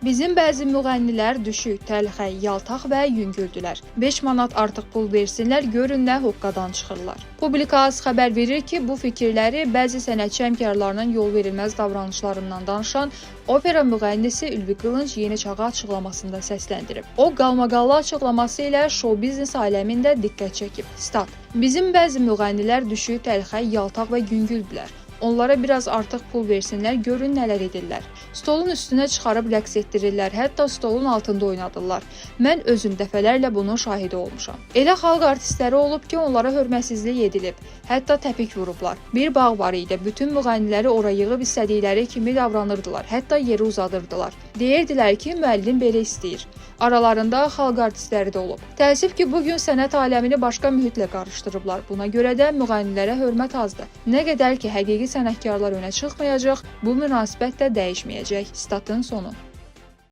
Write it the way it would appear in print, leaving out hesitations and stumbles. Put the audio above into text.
Bizim bəzi müğənnilər düşük, təlxə, yaltaq və yüngüldülər. 5 manat artıq pul versinlər, görün nə hoqqadan çıxırlar. Publika AS xəbər verir ki, bu fikirləri bəzi sənətçi həmkarlarının yol verilməz davranışlarından danışan opera müğənnisi Ülvi Qılınc Yeni Çağa açıqlamasında səsləndirib. O, qalmaqallı açıqlaması ilə şou-biznes aləmində diqqət çəkib. Stat: Bizim bəzi müğənnilər düşük, təlxə, yaltaq və yüngüldülər. Onlara biraz artıq pul versinlər, görün nələr edirlər. Stolun üstünə çıxarıb rəqs etdirirlər, hətta stolun altında oynadırlar. Mən özüm dəfələrlə bunun şahidi olmuşam. Elə xalq artistləri olub ki, onlara hörmətsizlik edilib, hətta təpik vurublar. Bir bağ var idi, bütün müğənniləri ora yığıb istədikləri kimi davranırdılar, hətta yeri uzadırdılar. Deyirdilər ki, müəllim belə istəyir. Aralarında xalq artistləri də olub. Təəssüf ki, bugün sənət aləmini başqa mühitlə qarışdırıblar. Buna görə də müğənnilərə hörmət azdır. Nə qədər ki, həqiqi sənətkarlar önə çıxmayacaq, bu münasibət də dəyişməyəcək. Statın sonu.